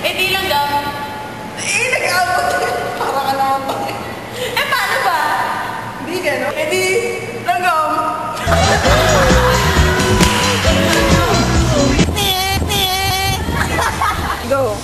Eh di lang daw. Eh, nag-aabot. Parang ka naman. Eh paano ba? Hindi gano'n. Eh di, langgam. Go.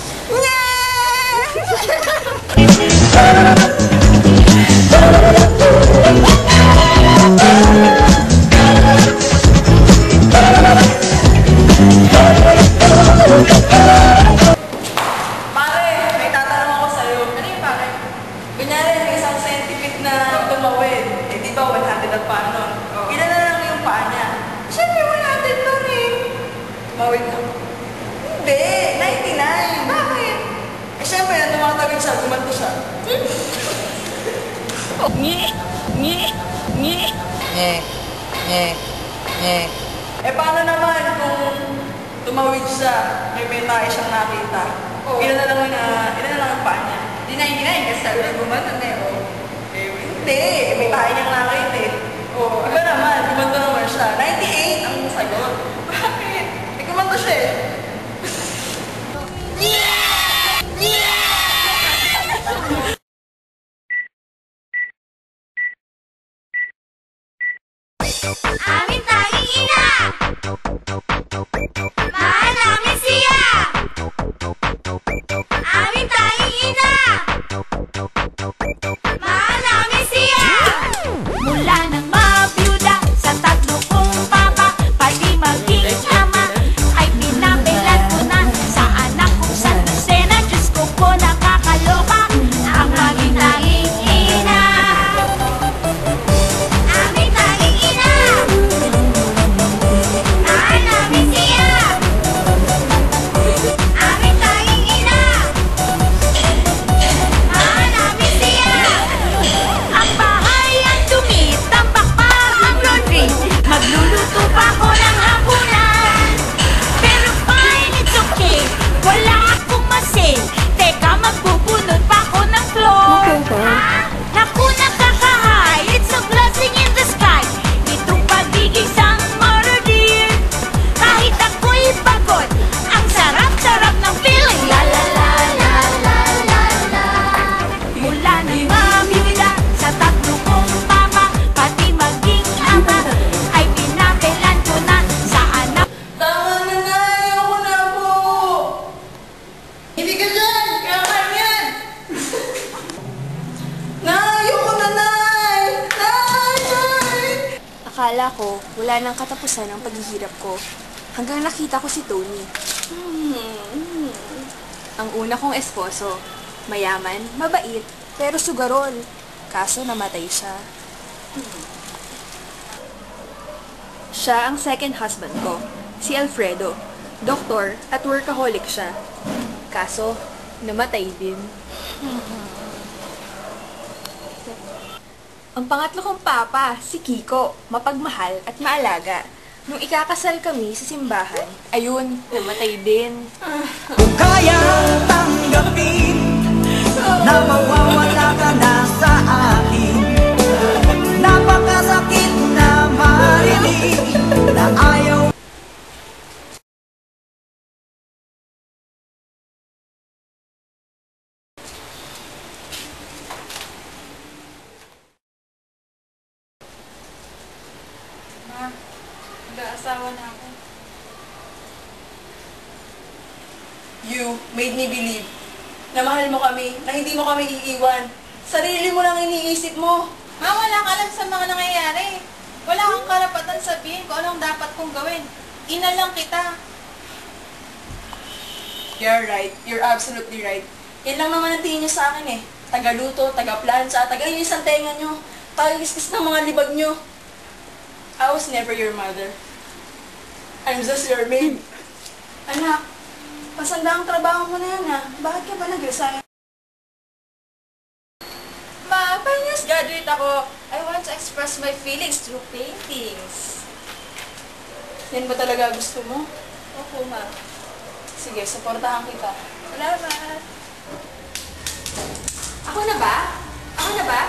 Mawid na. Hindi, 99. Bakit? Eh, syempre, na tumatagin siya, gumanto siya. Ngi, ngi, ngi. Eh, paano naman kung tumawid siya, may tayo siyang nakita? Ilan na lang ang paa niya? Di 99 kasi sabi na gumanto na eh. Eh, hindi. May tayo niyang nakita eh. Iba naman, gumanto naman siya. 98 ang sagot. Bakit? Gumanto siya eh. Amin tanging ina! Mahal namin siya! Amin tanging ina! Mahal namin siya! Mula nang mabiyuda sa tatlo kong papa, pati maging ama, ay pinapilan ko na sa anak kong San Lucena. Diyos ko po nakakaloka ang aming tanging ina. Aming tanging ina! Mahal namin siya! Aming tanging ina! Mahal namin siya! Ang bahay ang dumi, tambak pa ang laundry, magluluto pa ako ng hapunan. Pero fine, it's okay, wala akong masin. Teka, magbubunot pa ako ng floor. Ha? Naku, nakakahay, it's a blessing in the sky. Itong pagiging isang martyr. Kahit ako'y pagod, ang sarap-sarap ng feeling. La la la la la la la. Mula nang mabibila sa tatlo kong papa, pati maging ama, ay pinapilan ko na sa anak. Tama na na, ayoko na po. Hindi ka dyan, kaya yan. Ayoko na, Nay. Nay. Akala ko, wala nang katapusan ang paghihirap ko. Hanggang nakita ko si Tony. Ang una kong esposo. Mayaman, mabait, pero sugarol. Kaso namatay siya. Siya ang second husband ko, si Alfredo. Doktor at workaholic siya. Kaso, namatay din. Ang pangatlo kong papa, si Kiko, mapagmahal at maalaga. Nung ikakasal kami sa simbahan, ayun, namatay din. Kung kayang tanggapin na mawawala ka na sa akin, napakasakit na marinig na ayaw. Mag-aasawa na ako. You made me believe na mahal mo kami, na hindi mo kami iiwan. Sarili mo lang iniisip mo. Ma, wala ka lang sa mga nangyayari. Wala kang karapatan sabihin kung anong dapat kong gawin. Ina lang kita. You're right. You're absolutely right. Yan lang naman ang tingin niyo sa akin eh. Tagaluto, taga-plancha, taga-inis ang tenga niyo. Taga-iskis ng mga libag niyo. I was never your mother. I'm just your maid. Anak, pasanda ang trabaho mo na yan ha. Bakit ka ba nag-resign? Ma, panyas graduate ako. I want to express my feelings through paintings. Yan ba talaga gusto mo? Opo, ma. Sige, supportahan kita. Salamat. Ako na ba? Ako na ba?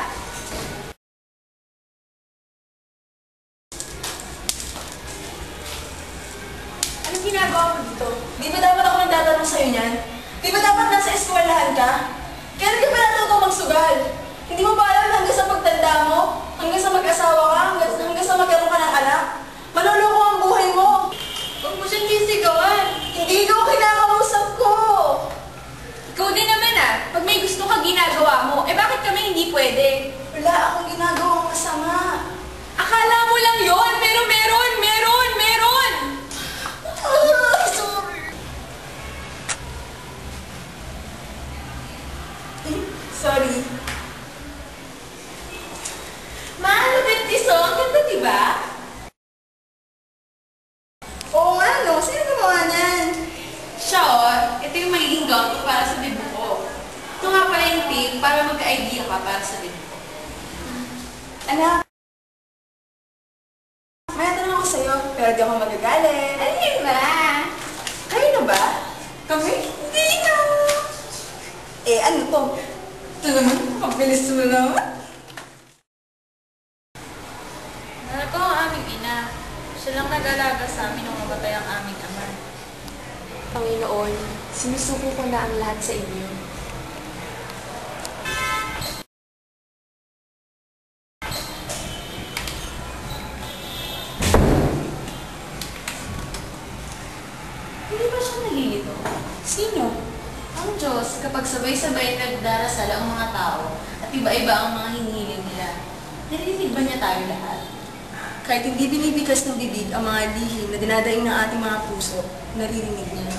Anong ginagawa ginagawa mo dito? Di ba dapat ako nagtatanong sa'yo niyan? Di ba dapat nasa eskwelahan ka? Kailan ka ba natutong magsugal? Hindi mo ba alam hanggang sa pagtanda mo? Hanggang sa mag-asawa ka? Hanggang sa magkaroon ka ng anak? Manuloko ang buhay mo! Huwag mo siyang sisigawan. Hindi ikaw kinakausap ko! Ikaw din naman pag may gusto ka ginagawa mo, bakit kami hindi pwede? Wala akong ginagawang masama. Akala mo lang yon, pero meron! Ay, sorry. Sorry. Mahal ulit iso, ang ganda diba? Oo nga, no? Sino gumawa niyan? Siya ito yung magiging gown ko para sa bibo ko. Ito nga pala yung tip para magka-idea ka para sa bibo ko. Anak, may tanong ako sa'yo, pero di ako magagalit. Ano yun ba? Kayo na ba? Kami? Hindi na! Ano to? Ito naman, mabilis mo naman. Mahal ko ang aming ina. Siya lang nag-alaga sa amin nung mamatay ang aming ama. Panginoon, sinusuko ko na ang lahat sa inyo. Hindi ba siya nalilito? Sino? Ang Diyos, kapag sabay-sabay nagdarasal ang mga tao at iba-iba ang mga hinihiling nila, narinig ba niya tayo lahat? Kahit hindi binibigas ng bibig ang mga lihim na dinadaing ng ating mga puso, naririnig niya.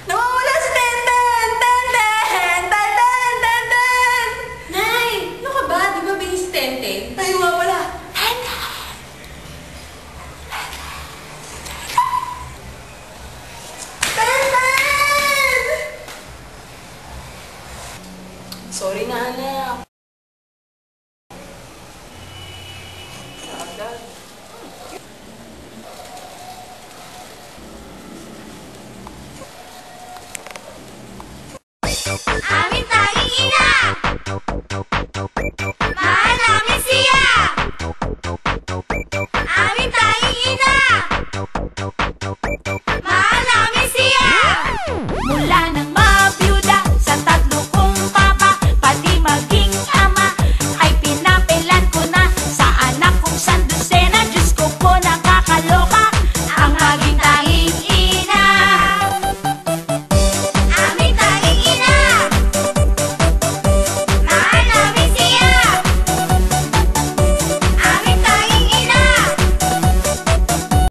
Nawawala si Tenten! Tenten! Tenten! Tenten! Nay! Ano ka ba? Di ba binis Tenten? Ay, wala